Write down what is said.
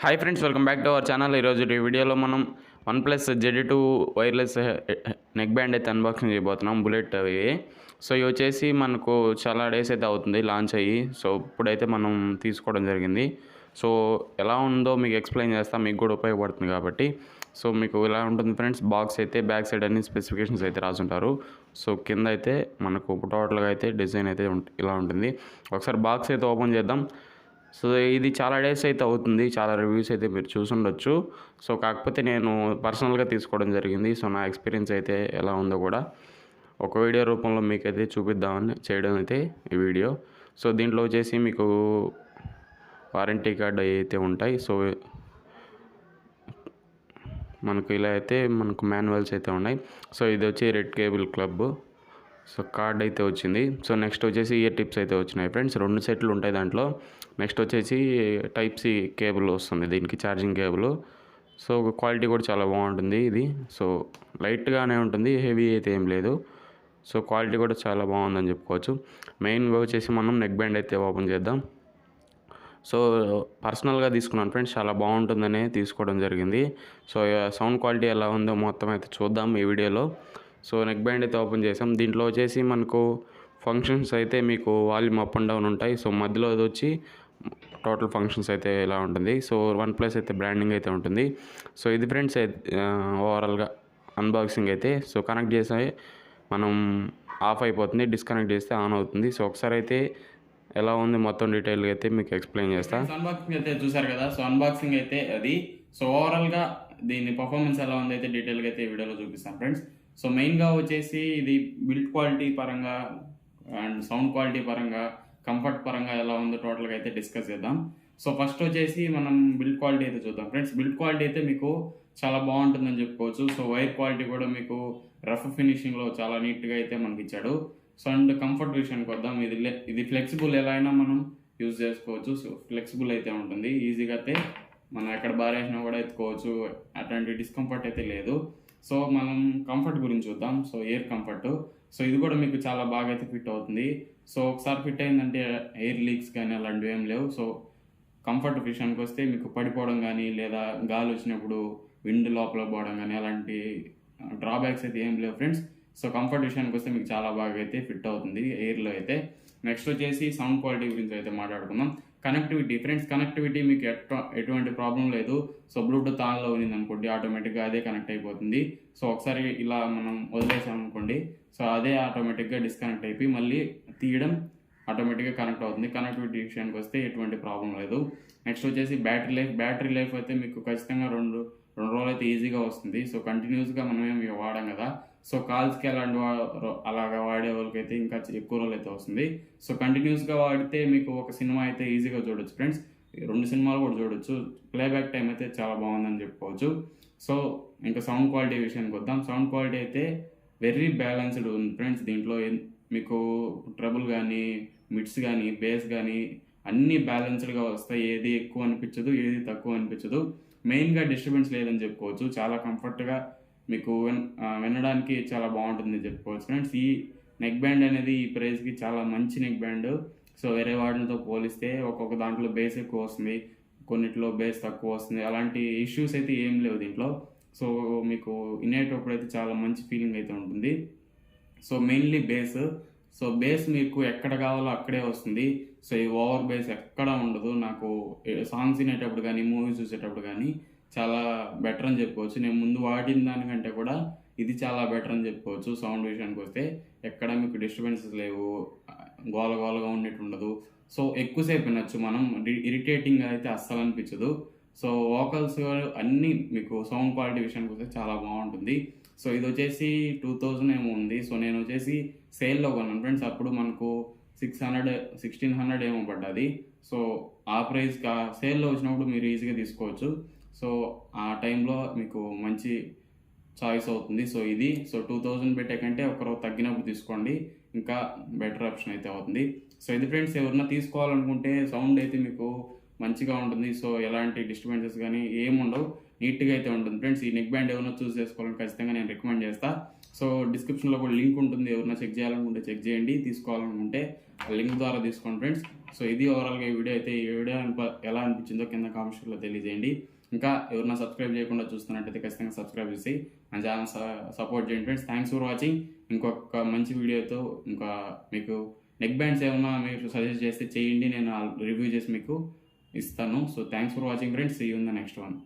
Hi friends, welcome back to our channel. ఈరోజు ఈ వీడియోలో మనం OnePlus Z2 wireless neck band అయితే అన్బాక్సింగ్ చేయబోతున్నాం. బుల్లెట్ అవి. సో ఇవి వచ్చేసి మనకు చాలా డేస్ అయితే అవుతుంది లాంచ్ అయ్యి. సో ఇప్పుడైతే మనం తీసుకోవడం జరిగింది. సో ఎలా ఉందో మీకు ఎక్స్ప్లెయిన్ చేస్తాం, మీకు కూడా ఉపయోగపడుతుంది కాబట్టి. సో మీకు ఇలా ఉంటుంది ఫ్రెండ్స్. బాక్స్ అయితే బ్యాక్ సైడ్ అన్ని స్పెసిఫికేషన్స్ అయితే రాసుంటారు. సో కింద అయితే మనకు టోటల్గా అయితే డిజైన్ అయితే ఇలా ఉంటుంది. ఒకసారి బాక్స్ అయితే ఓపెన్ చేద్దాం. సో ఇది చాలా డేస్ అయితే అవుతుంది, చాలా రివ్యూస్ అయితే మీరు చూసుండొచ్చు. సో కాకపోతే నేను పర్సనల్గా తీసుకోవడం జరిగింది. సో నా ఎక్స్పీరియన్స్ అయితే ఎలా ఉందో కూడా ఒక వీడియో రూపంలో మీకైతే చూపిద్దామని చేయడం అయితే ఈ వీడియో. సో దీంట్లో వచ్చేసి మీకు వారంటీ కార్డ్ అయితే ఉంటాయి. సో మనకు ఇలా అయితే మనకు మాన్యువల్స్ అయితే ఉన్నాయి. సో ఇది వచ్చి red cable club. So card అయితే వచ్చింది. సో నెక్స్ట్ వచ్చేసి ఇయర్ టిప్స్ అయితే వచ్చినాయి ఫ్రెండ్స్. 2 సెట్లు ఉంటాయి దాంట్లో. నెక్స్ట్ వచ్చేసి టైప్ సి కేబుల్ వస్తుంది దీనికి, ఛార్జింగ్ కేబుల్. సో క్వాలిటీ కూడా చాలా బాగుంటుంది ఇది. సో లైట్గానే ఉంటుంది, హెవీ అయితే ఏం లేదు. సో క్వాలిటీ కూడా చాలా బాగుందని చెప్పుకోవచ్చు. మెయిన్గా వచ్చేసి మనం నెక్ బ్యాండ్ అయితే ఓపెన్ చేద్దాం. సో పర్సనల్గా తీసుకున్నాను ఫ్రెండ్స్, చాలా బాగుంటుందనే తీసుకోవడం జరిగింది. సో సౌండ్ క్వాలిటీ ఎలా ఉందో మొత్తం అయితే చూద్దాం ఈ వీడియోలో. సో నెక్ బ్యాండ్ అయితే ఓపెన్ చేసాం. దీంట్లో వచ్చేసి మనకు ఫంక్షన్స్ అయితే మీకు వాల్యూమ్ అప్ అండ్ డౌన్ ఉంటాయి. సో మధ్యలో అది వచ్చి టోటల్ ఫంక్షన్స్ అయితే ఇలా ఉంటుంది. సో OnePlus అయితే బ్రాండింగ్ అయితే ఉంటుంది. సో ఇది ఫ్రెండ్స్ ఓవరాల్గా అన్బాక్సింగ్ అయితే. సో కనెక్ట్ చేస్తే మనం ఆఫ్ అయిపోతుంది, డిస్కనెక్ట్ చేస్తే ఆన్ అవుతుంది. సో ఒకసారి అయితే ఎలా ఉంది మొత్తం డీటెయిల్గా అయితే మీకు ఎక్స్ప్లెయిన్ చేస్తా. అన్బాక్సింగ్ అయితే చూసారు కదా. సో అన్బాక్సింగ్ అయితే అది. సో ఓవరాల్గా దీని పర్ఫార్మెన్స్ ఎలా ఉంది అయితే డీటెయిల్గా అయితే వీడియోలో చూపిస్తాను ఫ్రెండ్స్. సో మెయిన్గా వచ్చేసి ఇది బిల్డ్ క్వాలిటీ పరంగా అండ్ సౌండ్ క్వాలిటీ పరంగా, కంఫర్ట్ పరంగా ఎలా ఉందో టోటల్గా అయితే డిస్కస్ చేద్దాం. సో ఫస్ట్ వచ్చేసి మనం బిల్డ్ క్వాలిటీ అయితే చూద్దాం ఫ్రెండ్స్. బిల్డ్ క్వాలిటీ అయితే మీకు చాలా బాగుంటుందని చెప్పుకోవచ్చు. సో వైర్ క్వాలిటీ కూడా మీకు రఫ్ ఫినిషింగ్లో చాలా నీట్గా అయితే మనకి ఇచ్చాడు. సో అండ్ కంఫర్ట్ విషయానికి వద్దాం. ఇది ఫ్లెక్సిబుల్, ఎలా అయినా మనం యూజ్ చేసుకోవచ్చు. సో ఫ్లెక్సిబుల్ అయితే ఉంటుంది, ఈజీగా అయితే మనం ఎక్కడ బారేసినా కూడా ఎత్తుకోవచ్చు. అట్లాంటి డిస్కంఫర్ట్ అయితే లేదు. సో మనం కంఫర్ట్ గురించి చూద్దాం. So air comfort. సో ఇది కూడా మీకు చాలా బాగా అయితే ఫిట్ అవుతుంది. సో ఒకసారి ఫిట్ అయిందంటే ఎయిర్ లీక్స్ కానీ అలాంటివి ఏం లేవు. సో కంఫర్ట్ విషయానికి వస్తే మీకు పడిపోవడం కానీ లేదా గాలి వచ్చినప్పుడు విండ్ లోపల పోవడం కానీ అలాంటి డ్రాబ్యాక్స్ అయితే ఏం లేవు ఫ్రెండ్స్. సో కంఫర్ట్ విషయానికి వస్తే మీకు చాలా బాగా అయితే ఫిట్ అవుతుంది ఎయిర్లో అయితే. నెక్స్ట్ వచ్చేసి సౌండ్ క్వాలిటీ గురించి అయితే మాట్లాడుకుందాం. కనెక్టివిటీ ఫ్రెండ్స్, కనెక్టివిటీ మీకు ఎటువంటి ప్రాబ్లం లేదు. సో బ్లూటూత్ ఆన్లో ఉంది అనుకోండి, ఆటోమేటిక్గా అదే కనెక్ట్ అయిపోతుంది. సో ఒకసారి ఇలా మనం వదిలేసాం అనుకోండి, సో అదే ఆటోమేటిక్గా డిస్కనెక్ట్ అయిపోయి మళ్ళీ తీయడం ఆటోమేటిక్గా కనెక్ట్ అవుతుంది. కనెక్టివిటీ విషయానికి వస్తే ఎటువంటి ప్రాబ్లం లేదు. నెక్స్ట్ వచ్చేసి బ్యాటరీ లైఫ్ అయితే మీకు ఖచ్చితంగా రెండు రోజులు అయితే ఈజీగా వస్తుంది. సో కంటిన్యూస్గా మనమేమి వాడాం కదా. సో కాల్స్కి అలాగా వాడే వాళ్ళకైతే ఇంకా ఎక్కువ రోజులు అయితే వస్తుంది. సో కంటిన్యూస్గా వాడితే మీకు ఒక సినిమా అయితే ఈజీగా చూడొచ్చు ఫ్రెండ్స్. 2 సినిమాలు కూడా చూడొచ్చు. ప్లేబ్యాక్ టైం అయితే చాలా బాగుందని చెప్పుకోవచ్చు. సో ఇంకా సౌండ్ క్వాలిటీ విషయానికి వద్దాం. సౌండ్ క్వాలిటీ అయితే వెరీ బ్యాలెన్స్డ్ ఉంది ఫ్రెండ్స్. దీంట్లో మీకు ట్రబుల్ కానీ, మిడ్స్ కానీ, బేస్ కానీ అన్నీ బ్యాలెన్స్డ్గా వస్తాయి. ఏది ఎక్కువ అనిపించదు, ఏది తక్కువ అనిపించదు. మెయిన్గా డిస్టర్బెన్స్ లేదని చెప్పుకోవచ్చు. చాలా కంఫర్ట్గా మీకు వినడానికి చాలా బాగుంటుంది చెప్పుకోవచ్చు ఫ్రెండ్స్. ఈ నెక్ బ్యాండ్ అనేది ఈ ప్రైస్కి చాలా మంచి నెక్ బ్యాండ్. సో వేరే వాటితో పోలిస్తే ఒక్కొక్క దాంట్లో బేస్ ఎక్కువ వస్తుంది, కొన్నిట్లో బేస్ తక్కువ వస్తుంది. అలాంటి ఇష్యూస్ అయితే ఏం లేవు దీంట్లో. సో మీకు వినేటప్పుడు అయితే చాలా మంచి ఫీలింగ్ అయితే ఉంటుంది. So mainly base. So base మీకు ఎక్కడ కావాలో అక్కడే వస్తుంది. సో ఈ ఓవర్ బేస్ ఎక్కడ ఉండదు. నాకు సాంగ్స్ వినేటప్పుడు కానీ, మూవీస్ చూసేటప్పుడు కానీ చాలా బెటర్ అని చెప్పుకోవచ్చు. నేను ముందు వాడిన దానికంటే కూడా ఇది చాలా బెటర్ అని చెప్పుకోవచ్చు. సౌండ్ విషయానికి వస్తే ఎక్కడ మీకు డిస్టర్బెన్సెస్ లేవు, గోలగా ఉండేట్టు ఉండదు. సో ఎక్కువసేపు వినొచ్చు మనం, ఇరిటేటింగ్ అయితే అస్సలు అనిపించదు. సో వోకల్స్ అన్నీ మీకు సౌండ్ క్వాలిటీ విషయానికి వస్తే చాలా బాగుంటుంది. సో ఇది వచ్చేసి 2000 ఏమో ఉంది. సో నేను వచ్చేసి సేల్లో కొన్నాను ఫ్రెండ్స్. అప్పుడు మనకు 1600 ఏమో పడ్డది. సో ఆ ప్రైస్కి సేల్లో వచ్చినప్పుడు మీరు ఈజీగా తీసుకోవచ్చు. సో ఆ టైంలో మీకు మంచి చాయిస్ అవుతుంది. సో ఇది 2000 పెట్టే కంటే ఒకరు తగ్గినప్పుడు తీసుకోండి, ఇంకా బెటర్ ఆప్షన్ అయితే అవుతుంది. సో ఇది ఫ్రెండ్స్, ఎవరన్నా తీసుకోవాలనుకుంటే సౌండ్ అయితే మీకు మంచిగా ఉంటుంది. సో ఎలాంటి డిస్టర్బెన్సెస్ కానీ ఏముండవు, నీట్గా అయితే ఉంటుంది ఫ్రెండ్స్. ఈ నెక్ బ్యాండ్ ఎవరైనా చూస్ చేసుకోవాలని ఖచ్చితంగా నేను రికమెండ్ చేస్తాను. సో డిస్క్రిప్షన్లో కూడా లింక్ ఉంటుంది, ఎవరైనా చెక్ చేయాలనుకుంటే చెక్ చేయండి, తీసుకోవాలనుకుంటే లింక్ ద్వారా తీసుకోండి ఫ్రెండ్స్. సో ఇది ఓవరాల్గా ఈ వీడియో అయితే. ఈ వీడియో ఎలా అనిపించిందో కింద కామెంట్స్లో తెలియజేయండి. ఇంకా ఎవరైనా సబ్స్క్రైబ్ చేయకుండా చూస్తున్నట్టయితే ఖచ్చితంగా సబ్స్క్రైబ్ చేసి మన ఛానల్ సపోర్ట్ చేయండి ఫ్రెండ్స్. Thanks for watching. ఇంకొక మంచి వీడియోతో ఇంకా మీకు నెక్ బ్యాండ్స్ ఏమన్నా మీరు సజెస్ట్ చేస్తే చేయండి, నేను రివ్యూ చేసి మీకు ఇస్తాను. So thanks for watching friends. See you in the next one.